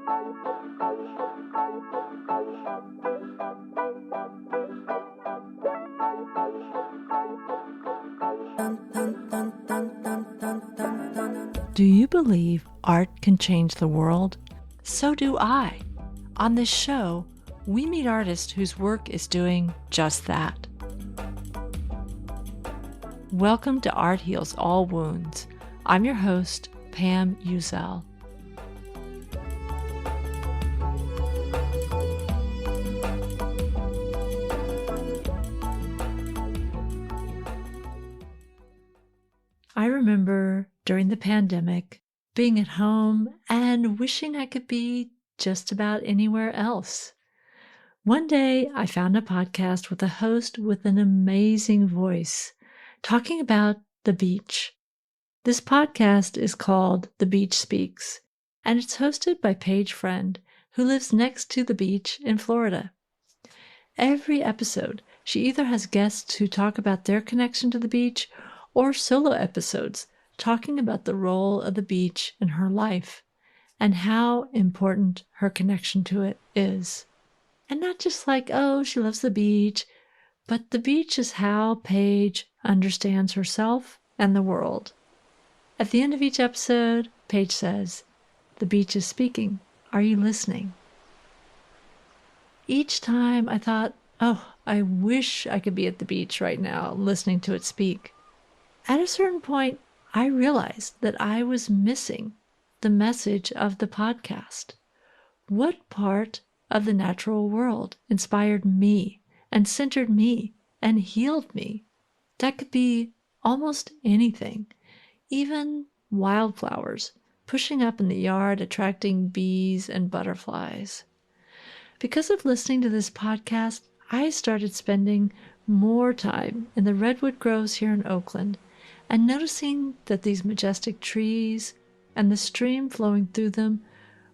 Do you believe art can change the world? So do I. On this show, we meet artists whose work is doing just that. Welcome to Art Heals All Wounds. I'm your host, Pam Uzel. I remember during the pandemic being at home and wishing I could be just about anywhere else. One day I found a podcast with a host with an amazing voice talking about the beach. This podcast is called The Beach Speaks, and it's hosted by Paige Friend, who lives next to the beach in Florida. Every episode, she either has guests who talk about their connection to the beach or solo episodes talking about the role of the beach in her life and how important her connection to it is. And not just like, oh, she loves the beach, but the beach is how Paige understands herself and the world. At the end of each episode, Paige says, "The beach is speaking. Are you listening?" Each time I thought, oh, I wish I could be at the beach right now listening to it speak. At a certain point, I realized that I was missing the message of the podcast. What part of the natural world inspired me and centered me and healed me? That could be almost anything, even wildflowers pushing up in the yard, attracting bees and butterflies. Because of listening to this podcast, I started spending more time in the redwood groves here in Oakland and noticing that these majestic trees and the stream flowing through them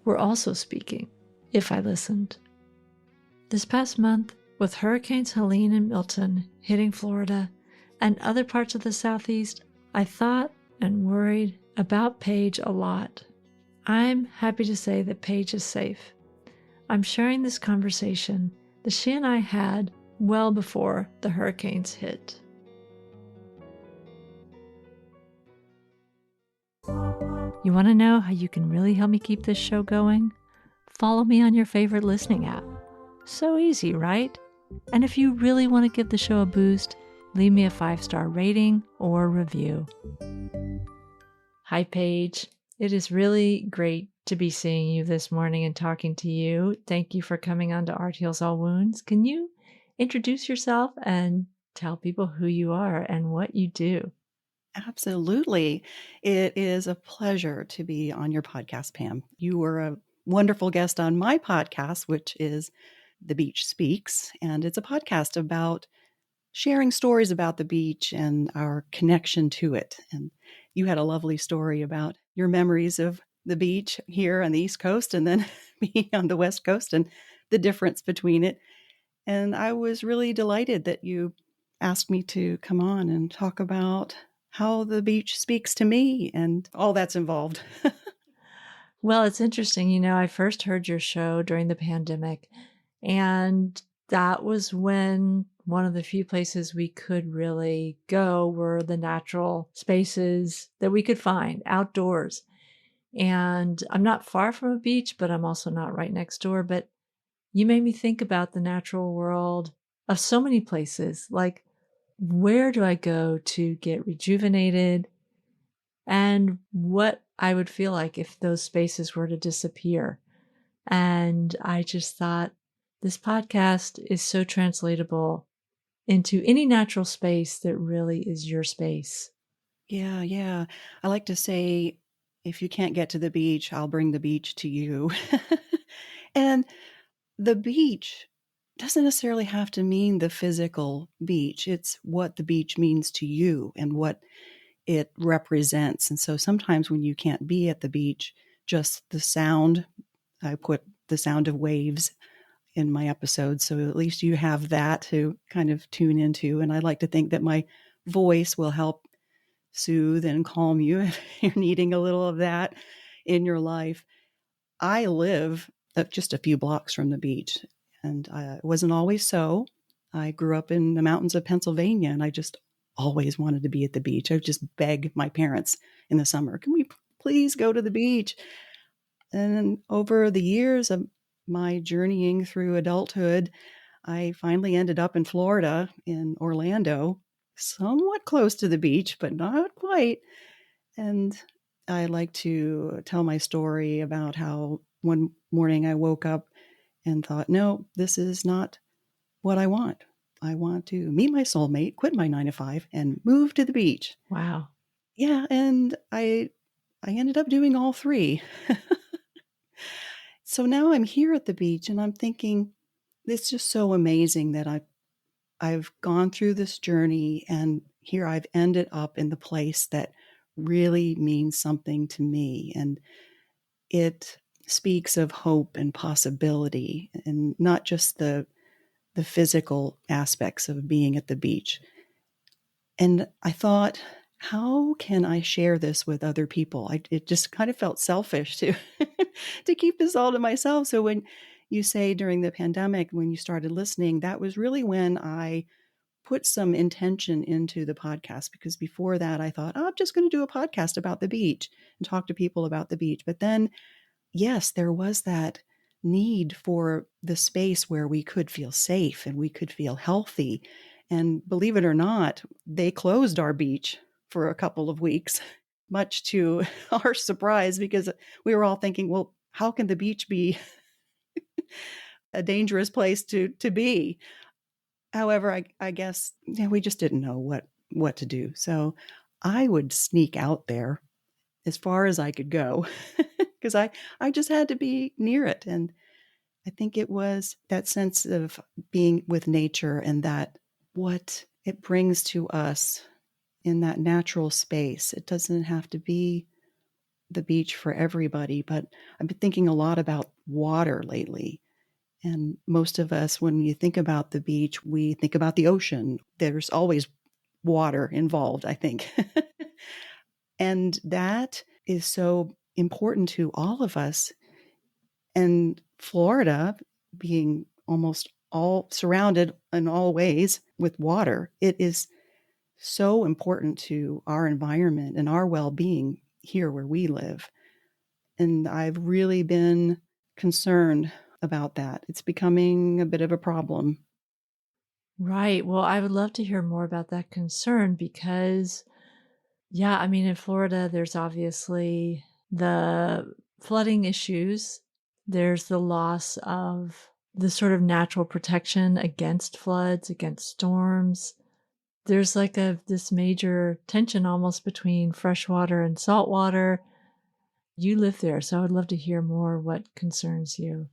were also speaking, if I listened. This past month, with Hurricanes Helene and Milton hitting Florida and other parts of the Southeast, I thought and worried about Paige a lot. I'm happy to say that Paige is safe. I'm sharing this conversation that she and I had well before the hurricanes hit. You want to know how you can really help me keep this show going? Follow me on your favorite listening app. So easy, right? And if you really want to give the show a boost, leave me a 5-star rating or review. Hi, Paige. It is really great to be seeing you this morning and talking to you. Thank you for coming on to Art Heals All Wounds. Can you introduce yourself and tell people who you are and what you do? Absolutely. It is a pleasure to be on your podcast, Pam. You were a wonderful guest on my podcast, which is The Beach Speaks, and it's a podcast about sharing stories about the beach and our connection to it. And you had a lovely story about your memories of the beach here on the East Coast and then being on the West Coast and the difference between it. And I was really delighted that you asked me to come on and talk about how the beach speaks to me and all that's involved. Well, it's interesting. I first heard your show during the pandemic, and that was when one of the few places we could really go were the natural spaces that we could find outdoors. And I'm not far from a beach, but I'm also not right next door. But you made me think about the natural world of so many places. Like, where do I go to get rejuvenated? And what I would feel like if those spaces were to disappear. And I just thought this podcast is so translatable into any natural space that really is your space. Yeah. I like to say, if you can't get to the beach, I'll bring the beach to you. And the beach doesn't necessarily have to mean the physical beach. It's what the beach means to you and what it represents. And so sometimes when you can't be at the beach, just the sound, I put the sound of waves in my episodes. So at least you have that to kind of tune into. And I like to think that my voice will help soothe and calm you if you're needing a little of that in your life. I live just a few blocks from the beach, and it wasn't always so. I grew up in the mountains of Pennsylvania, and I just always wanted to be at the beach. I would just beg my parents in the summer, can we please go to the beach? And then over the years of my journeying through adulthood, I finally ended up in Florida, in Orlando, somewhat close to the beach, but not quite. And I like to tell my story about how one morning I woke up and thought, no, this is not what I want. I want to meet my soulmate, quit my 9 to 5, and move to the beach. Wow. Yeah, and I ended up doing all three. So now I'm here at the beach and I'm thinking, it's just so amazing that I've gone through this journey and here I've ended up in the place that really means something to me. And it speaks of hope and possibility and not just the physical aspects of being at the beach. And I thought, how can I share this with other people? It just kind of felt selfish to to keep this all to myself. So when you say during the pandemic, when you started listening, that was really when I put some intention into the podcast, because before that I thought, oh, I'm just going to do a podcast about the beach and talk to people about the beach. But then, yes, there was that need for the space where we could feel safe and we could feel healthy. And believe it or not, they closed our beach for a couple of weeks, much to our surprise, because we were all thinking, well, how can the beach be a dangerous place to be? However, I guess we just didn't know what to do. So I would sneak out there as far as I could go because I just had to be near it. And I think it was that sense of being with nature and that what it brings to us in that natural space. It doesn't have to be the beach for everybody, but I've been thinking a lot about water lately. And most of us, when you think about the beach, we think about the ocean. There's always water involved, I think. And that is so important to all of us. And Florida, being almost all surrounded in all ways with water, it is so important to our environment and our well-being here where we live. And I've really been concerned about that. It's becoming a bit of a problem. Right. Well, I would love to hear more about that concern because, yeah, I mean, in Florida, there's obviously the flooding issues, there's the loss of the sort of natural protection against floods, against storms. There's like this major tension almost between freshwater and saltwater. You live there, so I would love to hear more what concerns you.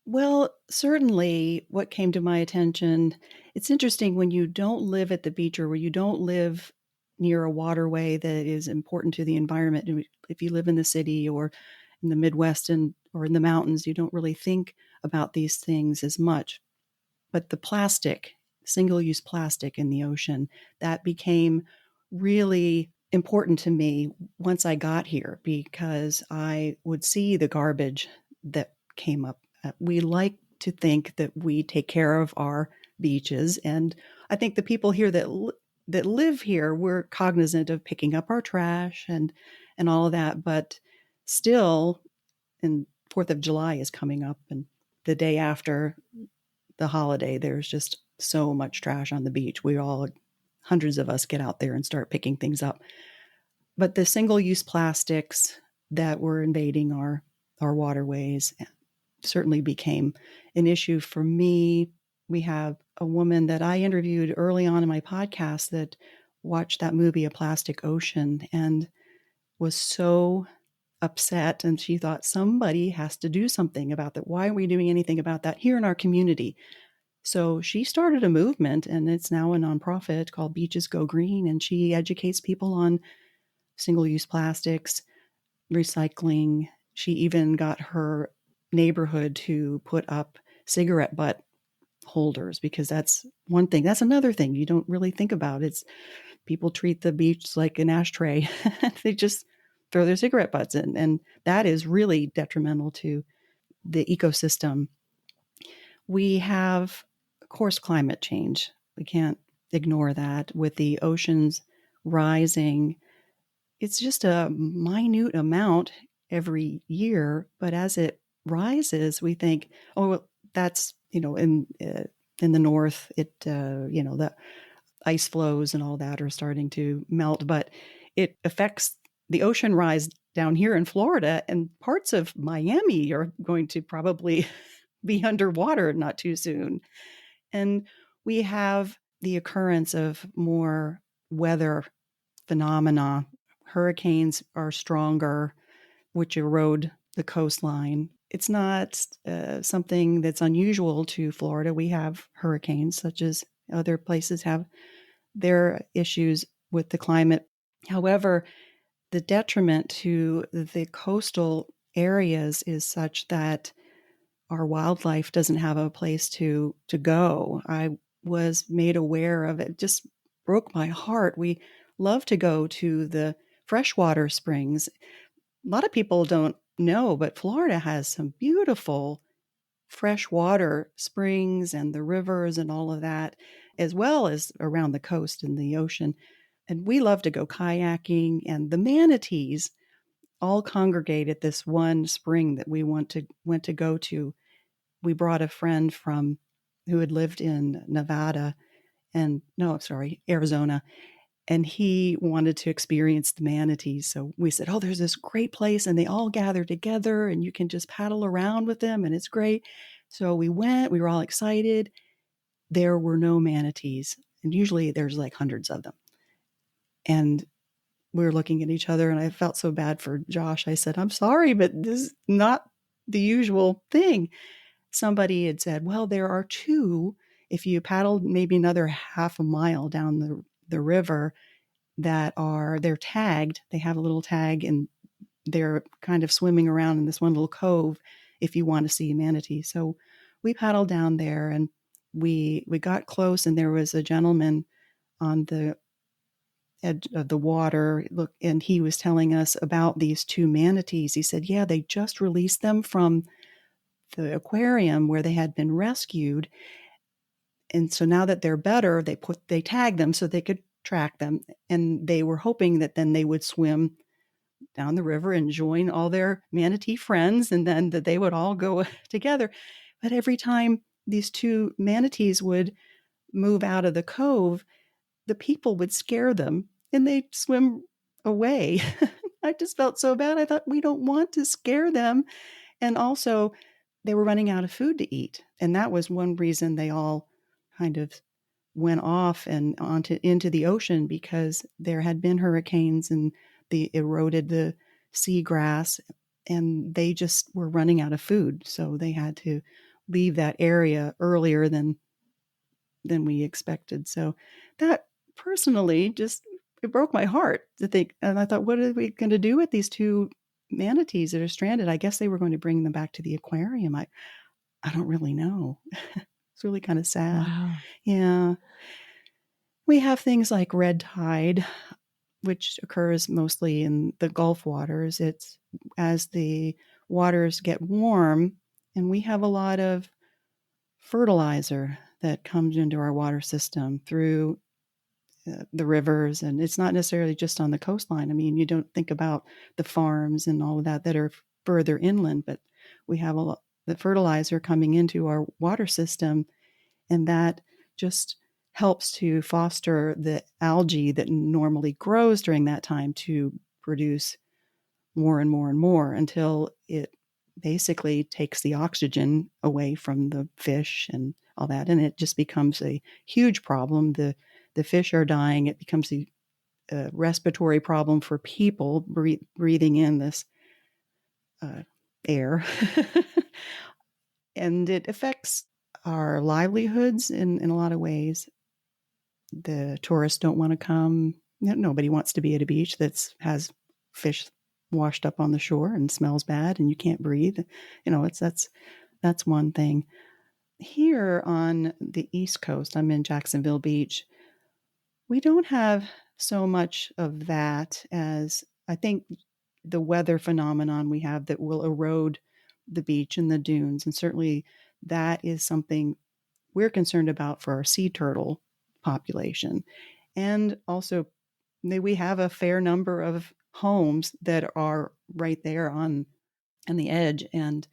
Well, certainly what came to my attention, it's interesting when you don't live at the beach or where you don't live near a waterway that is important to the environment. If you live in the city or in the Midwest or in the mountains, you don't really think about these things as much. But the plastic, single-use plastic in the ocean, that became really important to me once I got here because I would see the garbage that came up. We like to think that we take care of our beaches, and I think the people here that live here, we're cognizant of picking up our trash and all of that. But still, and 4th of July is coming up, and the day after the holiday, there's just so much trash on the beach. Hundreds of us get out there and start picking things up. But the single-use plastics that were invading our waterways certainly became an issue for me. We have a woman that I interviewed early on in my podcast that watched that movie, A Plastic Ocean, and was so upset. And she thought somebody has to do something about that. Why are we doing anything about that here in our community? So she started a movement, and it's now a nonprofit called Beaches Go Green. And she educates people on single-use plastics, recycling. She even got her neighborhood to put up cigarette butt holders because that's one thing. That's another thing you don't really think about. It's people treat the beach like an ashtray. They just throw their cigarette butts in. And that is really detrimental to the ecosystem. We have, of course, climate change. We can't ignore that with the oceans rising. It's just a minute amount every year, but as it rises, we think, oh, well, that's, in the north, the ice flows and all that are starting to melt, but it affects the ocean rise down here in Florida, and parts of Miami are going to probably be underwater not too soon. And we have the occurrence of more weather phenomena. Hurricanes are stronger, which erode the coastline. It's not something that's unusual to Florida. We have hurricanes, such as other places have their issues with the climate. However, the detriment to the coastal areas is such that our wildlife doesn't have a place to go. I was made aware of it. It just broke my heart. We love to go to the freshwater springs. A lot of people don't know, but Florida has some beautiful freshwater springs and the rivers and all of that, as well as around the coast and the ocean. And we love to go kayaking, and the manatees all congregate at this one spring that we went to go to. We brought a friend from who had lived in Nevada and no, sorry, Arizona, and he wanted to experience the manatees. So we said, "Oh, there's this great place, and they all gather together, and you can just paddle around with them, and it's great." So we went. We were all excited. There were no manatees, and usually there's like hundreds of them. And we were looking at each other, and I felt so bad for Josh. I said, "I'm sorry, but this is not the usual thing." Somebody had said, "Well, there are two. If you paddled maybe another half a mile down the river, they're tagged. They have a little tag, and they're kind of swimming around in this one little cove if you want to see a manatee." So we paddled down there, and we got close, and there was a gentleman on the edge of the water. Look, and he was telling us about these two manatees. He said, "Yeah, they just released them from the aquarium where they had been rescued. And so now that they're better, they tagged them so they could track them. And they were hoping that then they would swim down the river and join all their manatee friends, and then that they would all go together." But every time these two manatees would move out of the cove, the people would scare them and they'd swim away. I just felt so bad. I thought, we don't want to scare them. And also, they were running out of food to eat. And that was one reason they all kind of went off and into the ocean, because there had been hurricanes and they eroded the seagrass, and they just were running out of food. So they had to leave that area earlier than we expected. So that personally just, it broke my heart to think. And I thought, what are we going to do with these two manatees that are stranded? I guess they were going to bring them back to the aquarium. I don't really know. It's really kind of sad. Wow. Yeah. We have things like red tide, which occurs mostly in the Gulf waters. It's as the waters get warm, and we have a lot of fertilizer that comes into our water system through the rivers. And it's not necessarily just on the coastline. I mean, you don't think about the farms and all of that are further inland, but we have the fertilizer coming into our water system, and that just helps to foster the algae that normally grows during that time to produce more and more and more until it basically takes the oxygen away from the fish and all that. And it just becomes a huge problem. The fish are dying. It becomes a respiratory problem for people breathing in this air. And it affects our livelihoods in a lot of ways. The tourists don't want to come. Nobody wants to be at a beach that has fish washed up on the shore and smells bad and you can't breathe. That's one thing. Here on the East Coast, I'm in Jacksonville Beach. We don't have so much of that as I think the weather phenomenon we have that will erode the beach and the dunes. And certainly that is something we're concerned about for our sea turtle population. And also, we have a fair number of homes that are right there on the edge, and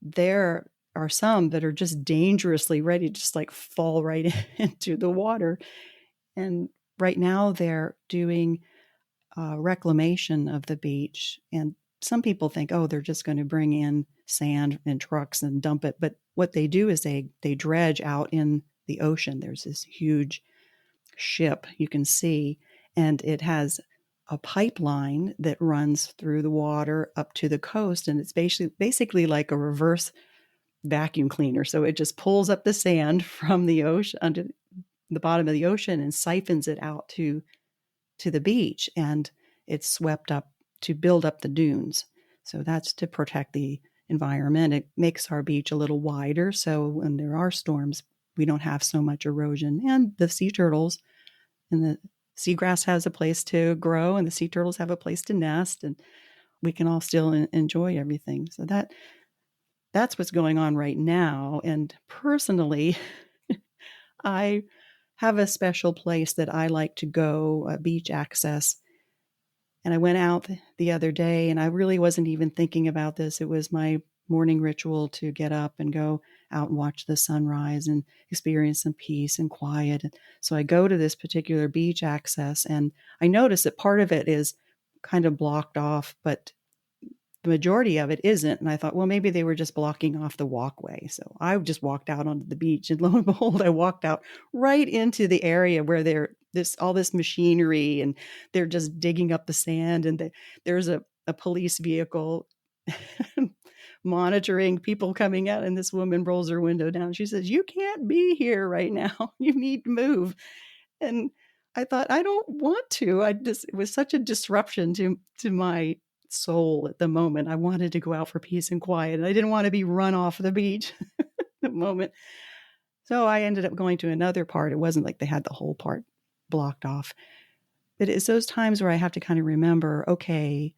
there are some that are just dangerously ready to just like fall right into the water. And right now they're doing reclamation of the beach. And some people think, oh, they're just going to bring in sand in trucks and dump it. But what they do is they dredge out in the ocean. There's this huge ship you can see, and it has a pipeline that runs through the water up to the coast. And it's basically like a reverse vacuum cleaner. So it just pulls up the sand from the ocean under the bottom of the ocean and siphons it out to the beach, and it's swept up to build up the dunes. So that's to protect the environment. It makes our beach a little wider, so when there are storms, we don't have so much erosion. And the sea turtles and the seagrass has a place to grow, and the sea turtles have a place to nest, and we can all still enjoy everything. So that's what's going on right now. And personally, I have a special place that I like to go, beach access. And I went out the other day, and I really wasn't even thinking about this. It was my morning ritual to get up and go out and watch the sunrise and experience some peace and quiet. So I go to this particular beach access, and I notice that part of it is kind of blocked off, but the majority of it isn't. And I thought, well, maybe they were just blocking off the walkway. So I just walked out onto the beach, and lo and behold, I walked out right into the area where all this machinery, and they're just digging up the sand, and there's a police vehicle monitoring people coming out, and this woman rolls her window down. She says, "You can't be here right now. You need to move." And I thought, I don't want to. It was such a disruption to my soul at the moment. I wanted to go out for peace and quiet, and I didn't want to be run off the beach at the moment. So I ended up going to another part. It wasn't like they had the whole part blocked off. But it's those times where I have to kind of remember, okay,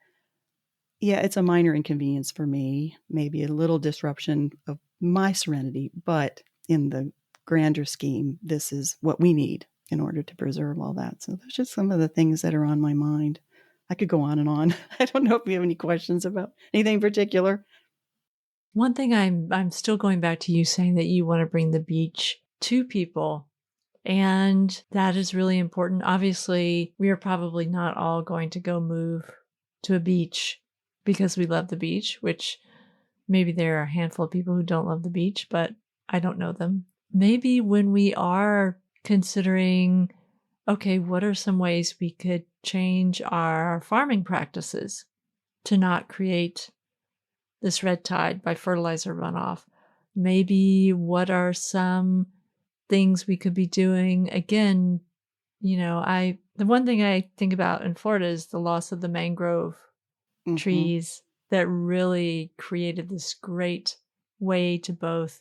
yeah, it's a minor inconvenience for me, maybe a little disruption of my serenity, but in the grander scheme, this is what we need in order to preserve all that. So that's just some of the things that are on my mind. I could go on and on. I don't know if you have any questions about anything in particular. One thing I'm still going back to you saying that you want to bring the beach to people, and that is really important. Obviously, we are probably not all going to go move to a beach because we love the beach, which maybe there are a handful of people who don't love the beach, but I don't know them. Maybe when we are considering, okay, what are some ways we could change our farming practices to not create this red tide by fertilizer runoff? Maybe what are some things we could be doing? Again, the one thing I think about in Florida is the loss of the mangrove trees that really created this great way to both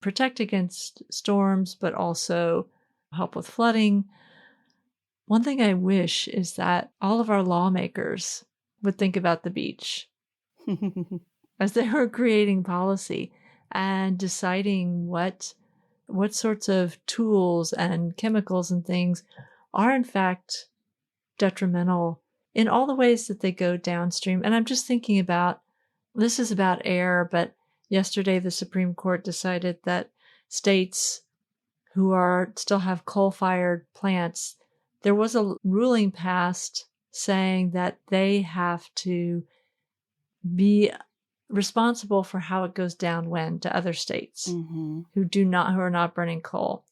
protect against storms, but also help with flooding. One thing I wish is that all of our lawmakers would think about the beach as they were creating policy and deciding what sorts of tools and chemicals and things are in fact detrimental in all the ways that they go downstream. And I'm just thinking about, this is about air, but yesterday the Supreme Court decided that states who still have coal-fired plants, there was a ruling passed saying that they have to be responsible for how it goes downwind to other states who are not burning coal.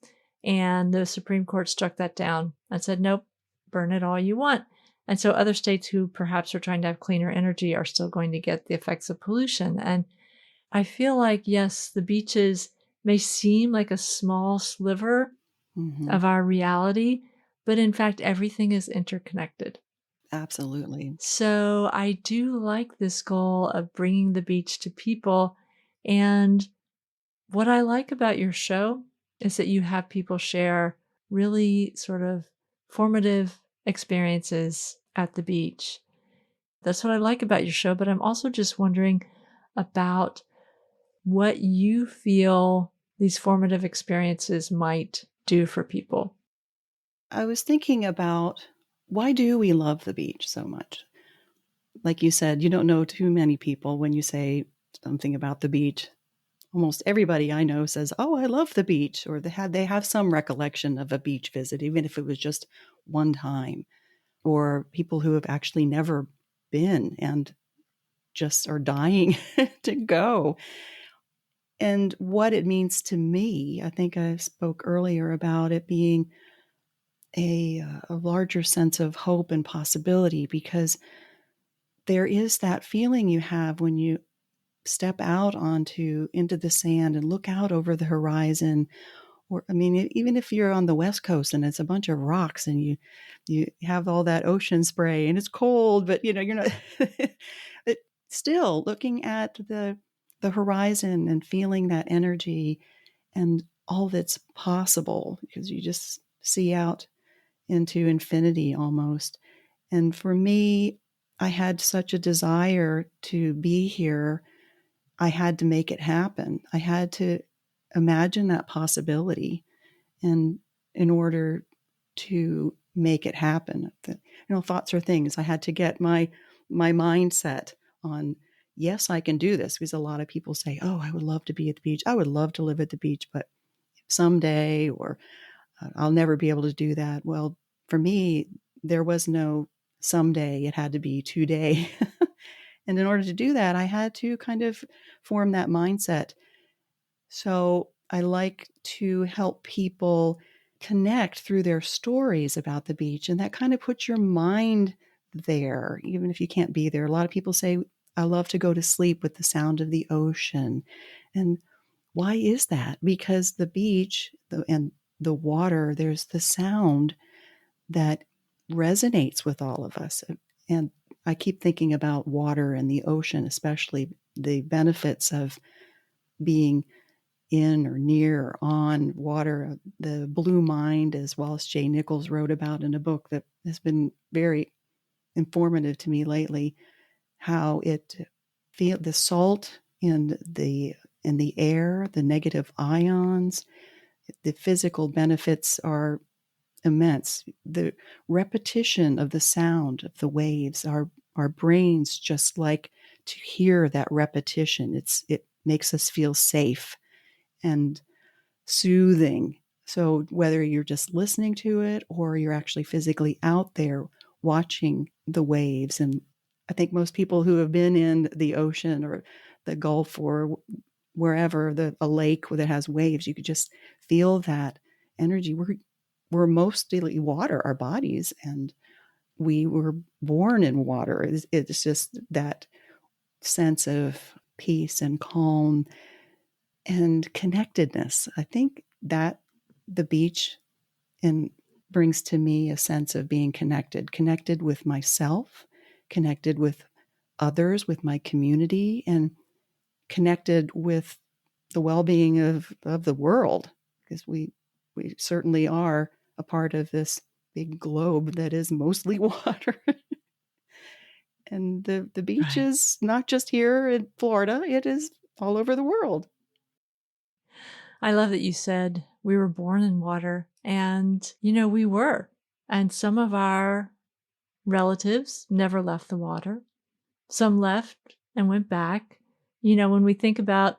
And the Supreme Court struck that down and said, nope, burn it all you want. And so other states who perhaps are trying to have cleaner energy are still going to get the effects of pollution. And I feel like, yes, the beaches may seem like a small sliver of our reality, but in fact, everything is interconnected. Absolutely. So I do like this goal of bringing the beach to people. And what I like about your show is that you have people share really sort of formative experiences at the beach. That's what I like about your show, but I'm also just wondering about what you feel these formative experiences might do for people. I was thinking about, why do we love the beach so much? Like you said, you don't know too many people when you say something about the beach. Almost everybody I know says, "Oh, I love the beach," or they have some recollection of a beach visit, even if it was just one time, or people who have actually never been and just are dying to go. And what it means to me, I think I spoke earlier about it being a larger sense of hope and possibility, because there is that feeling you have when you step out into the sand and look out over the horizon. Or, I mean, even if you're on the West Coast and it's a bunch of rocks and you have all that ocean spray and it's cold, but you're not. But still, looking at the horizon and feeling that energy and all that's possible, because you just see out into infinity almost. And for me, I had such a desire to be here. I had to make it happen. I had to imagine that possibility, and in order to make it happen, thoughts are things. I had to get my mindset on, yes, I can do this, because a lot of people say, oh, I would love to be at the beach, I would love to live at the beach, but someday, or I'll never be able to do that. Well, for me, there was no someday. It had to be today. And in order to do that, I had to kind of form that mindset. So I like to help people connect through their stories about the beach. And that kind of puts your mind there, even if you can't be there. A lot of people say, I love to go to sleep with the sound of the ocean. And why is that? Because the beach and the water, there's the sound that resonates with all of us. And I keep thinking about water and the ocean, especially the benefits of being in or near or on water. The blue mind, as Wallace J. Nichols wrote about in a book that has been very informative to me lately, how it feel the salt in the air, the negative ions, the physical benefits are immense. The repetition of the sound of the waves, our brains just like to hear that repetition. It makes us feel safe and soothing. So whether you're just listening to it or you're actually physically out there watching the waves, and I think most people who have been in the ocean or the Gulf or wherever, a lake that has waves, you could just feel that energy. We're mostly water, our bodies, and we were born in water. It's just that sense of peace and calm and connectedness. I think that the beach and brings to me a sense of being connected with myself, connected with others, with my community, and connected with the well-being of the world, because we certainly are a part of this big globe that is mostly water. And the beach Right. is not just here in Florida, it is all over the world. I love that you said we were born in water, and we were. And some of our relatives never left the water. Some left and went back. When we think about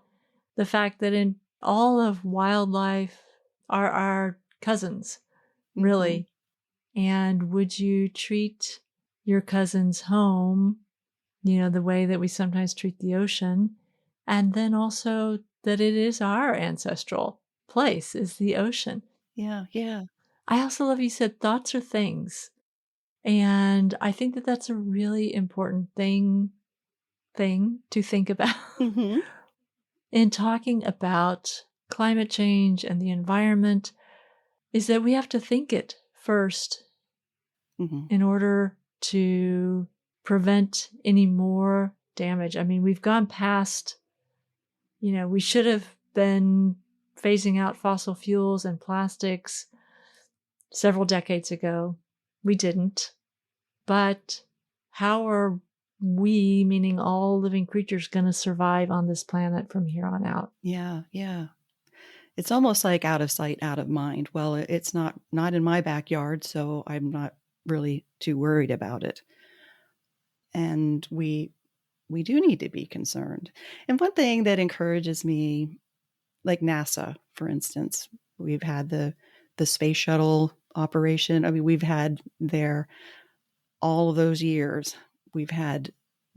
the fact that in all of wildlife are our cousins, Mm-hmm. really. And would you treat your cousin's home, the way that we sometimes treat the ocean? And then also that it is our ancestral place, is the ocean. Yeah, yeah. I also love you said thoughts are things. And I think that that's a really important thing to think about Mm-hmm. in talking about climate change and the environment, is that we have to think it first Mm-hmm. in order to prevent any more damage. I mean, we've gone past, we should have been phasing out fossil fuels and plastics several decades ago. We didn't. But how are we, meaning all living creatures, going to survive on this planet from here on out? Yeah, yeah. It's almost like out of sight, out of mind. Well, it's not in my backyard, so I'm not really too worried about it. And we do need to be concerned. And one thing that encourages me, like NASA, for instance, we've had the space shuttle operation. I mean, we've had there all of those years. We've had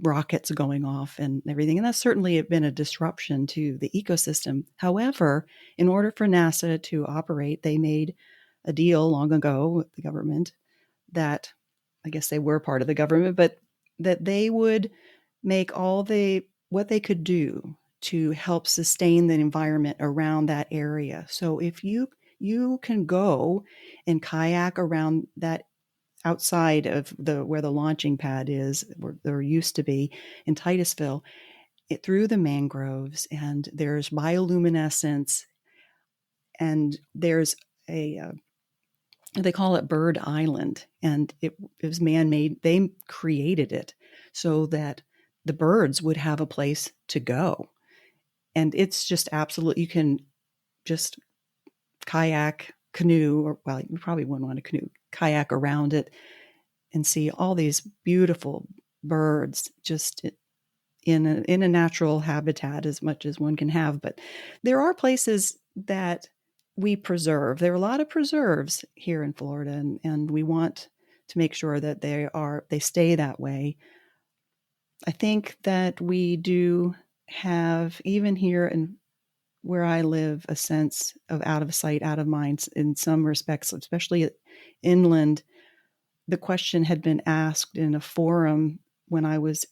rockets going off and everything. And that's certainly been a disruption to the ecosystem. However, in order for NASA to operate, they made a deal long ago with the government that, I guess they were part of the government, but that they would make all what they could do to help sustain the environment around that area. So if you can go and kayak around that, outside of where the launching pad is, where there used to be in Titusville, through the mangroves, and there's bioluminescence, and there's they call it Bird Island, and it was man-made. They created it so that the birds would have a place to go. And it's just absolute. You can just kayak, canoe, or, well, you probably wouldn't want to canoe, kayak around it and see all these beautiful birds just in a natural habitat, as much as one can have. But there are places that we preserve. There are a lot of preserves here in Florida, and we want to make sure that they stay that way. I think that we do have, even here in where I live, a sense of out of sight, out of mind in some respects, especially inland. The question had been asked in a forum when I was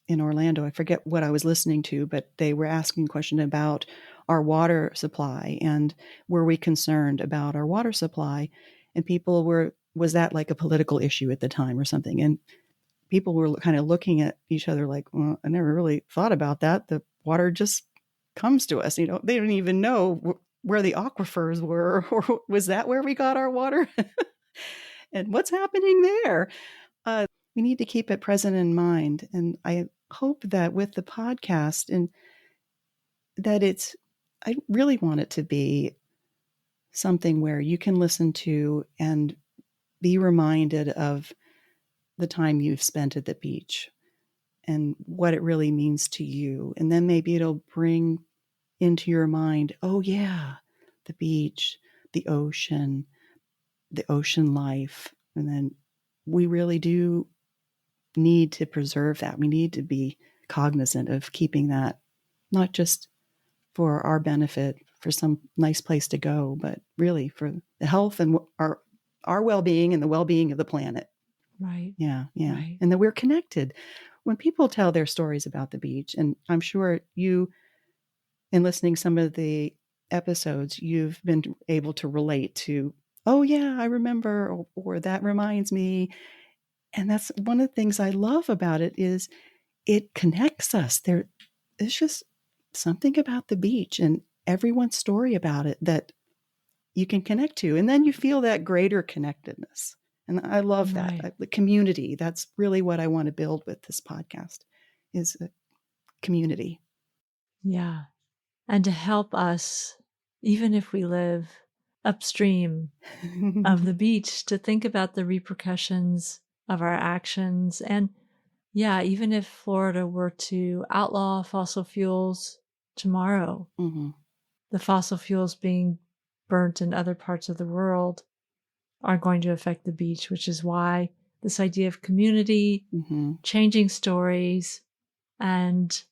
in Orlando. I forget what I was listening to, but they were asking a question about our water supply, and were we concerned about our water supply? And people was that like a political issue at the time or something? And people were kind of looking at each other like, well, I never really thought about that. The water just comes to us. They didn't even know where the aquifers were, or was that where we got our water? And what's happening there? We need to keep it present in mind. And I hope that with the podcast, and that I really want it to be something where you can listen to and be reminded of the time you've spent at the beach and what it really means to you. And then maybe it'll bring into your mind, oh yeah, the beach, the ocean life. And then we really do need to preserve that. We need to be cognizant of keeping that, not just for our benefit, for some nice place to go, but really for the health and our well-being and the well-being of the planet. Right. Yeah. Right. And that we're connected. When people tell their stories about the beach, and I'm sure you, in listening some of the episodes, you've been able to relate to, oh yeah, I remember, or that reminds me. And that's one of the things I love about it, is it connects us. There's just something about the beach and everyone's story about it that you can connect to. And then you feel that greater connectedness. And I love that. Right. The community, that's really what I want to build with this podcast, is a community. Yeah. And to help us, even if we live upstream of the beach, to think about the repercussions of our actions. And yeah, even if Florida were to outlaw fossil fuels tomorrow, Mm-hmm. the fossil fuels being burnt in other parts of the world are going to affect the beach, which is why this idea of community, Mm-hmm. changing stories, and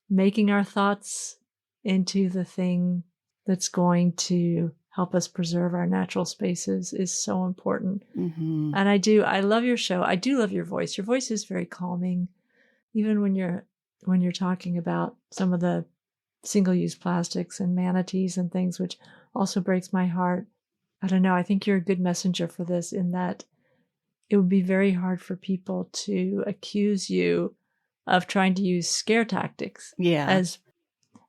making our thoughts into the thing that's going to help us preserve our natural spaces is so important. Mm-hmm. And I love your show. I do love your voice. Your voice is very calming, even when you're talking about some of the single-use plastics and manatees and things, which also breaks my heart. I don't know. I think you're a good messenger for this, in that it would be very hard for people to accuse you of trying to use scare tactics, Yeah.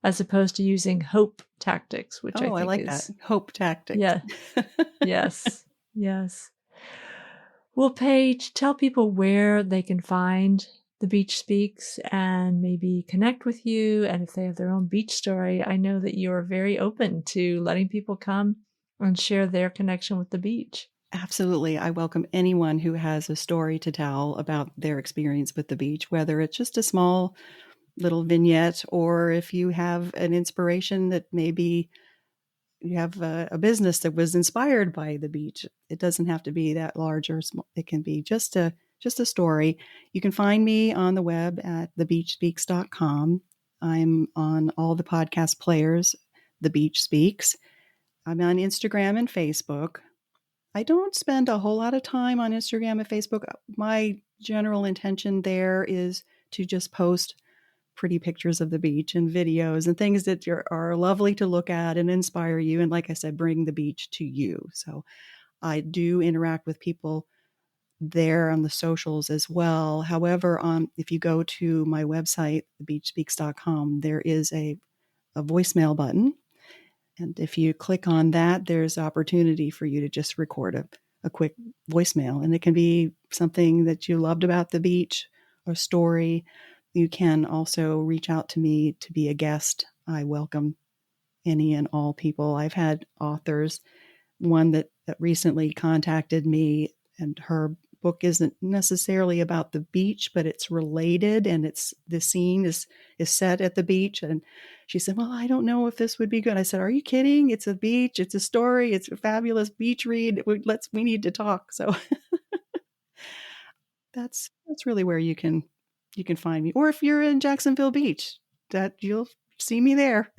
as opposed to using hope tactics, which I Oh, I think like is, that. Hope tactics. yeah, yes, yes. Well, Paige, tell people where they can find the Beach Speaks and maybe connect with you. And if they have their own beach story, I know that you're very open to letting people come and share their connection with the beach. Absolutely. I welcome anyone who has a story to tell about their experience with the beach, whether it's just a small little vignette or if you have an inspiration that maybe you have a business that was inspired by the beach. It doesn't have to be that large or small. It can be just a story. You can find me on the web at thebeachspeaks.com. I'm on all the podcast players, The Beach Speaks. I'm on Instagram and Facebook. I don't spend a whole lot of time on Instagram and Facebook. My general intention there is to just post pretty pictures of the beach and videos and things that are lovely to look at and inspire you. And like I said, bring the beach to you. So I do interact with people there on the socials as well. However, if you go to my website, thebeachspeaks.com, there is a voicemail button. And if you click on that, there's opportunity for you to just record a quick voicemail. And it can be something that you loved about the beach, a story. You can also reach out to me to be a guest. I welcome any and all people. I've had authors, one that recently contacted me, and her book isn't necessarily about the beach, but it's related, and the scene is set at the beach. And she said, well, I don't know if this would be good. I said, are you kidding? It's a beach. It's a story. It's a fabulous beach read. We need to talk. So that's really where you can find me. Or if you're in Jacksonville Beach, that you'll see me there.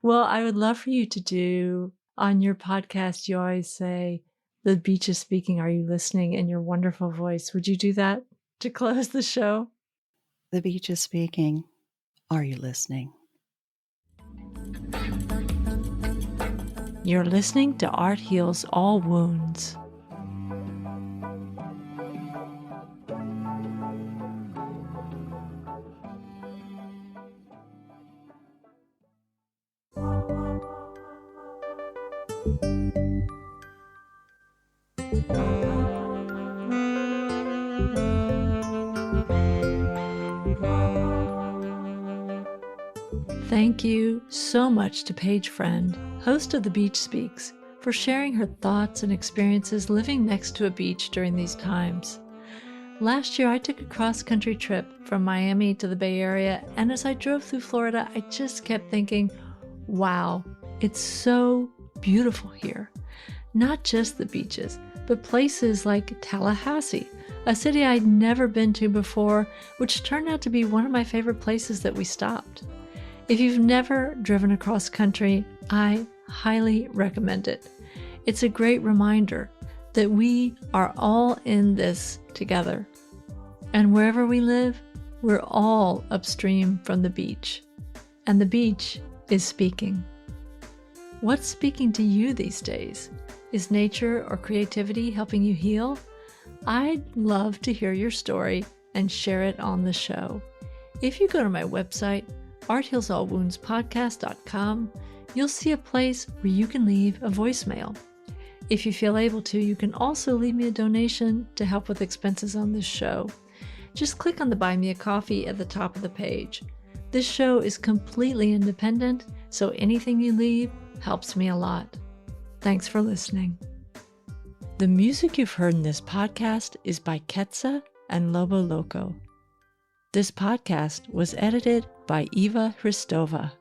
Well, I would love for you to do on your podcast. You always say, the beach is speaking. Are you listening? In your wonderful voice. Would you do that to close the show? The beach is speaking. Are you listening? You're listening to Art Heals All Wounds. Thank you so much to Paige Friend, host of The Beach Speaks, for sharing her thoughts and experiences living next to a beach during these times. Last year, I took a cross-country trip from Miami to the Bay Area, and as I drove through Florida, I just kept thinking, wow, it's so beautiful here. Not just the beaches, but places like Tallahassee, a city I'd never been to before, which turned out to be one of my favorite places that we stopped. If you've never driven across country, I highly recommend it. It's a great reminder that we are all in this together. And wherever we live, we're all upstream from the beach. And the beach is speaking. What's speaking to you these days? Is nature or creativity helping you heal? I'd love to hear your story and share it on the show. If you go to my website, arthealsallwoundspodcast.com, you'll see a place where you can leave a voicemail. If you feel able to, you can also leave me a donation to help with expenses on this show. Just click on the Buy Me a Coffee at the top of the page. This show is completely independent, so anything you leave helps me a lot. Thanks for listening. The music you've heard in this podcast is by Ketsa and Lobo Loco. This podcast was edited by Eva Hristova.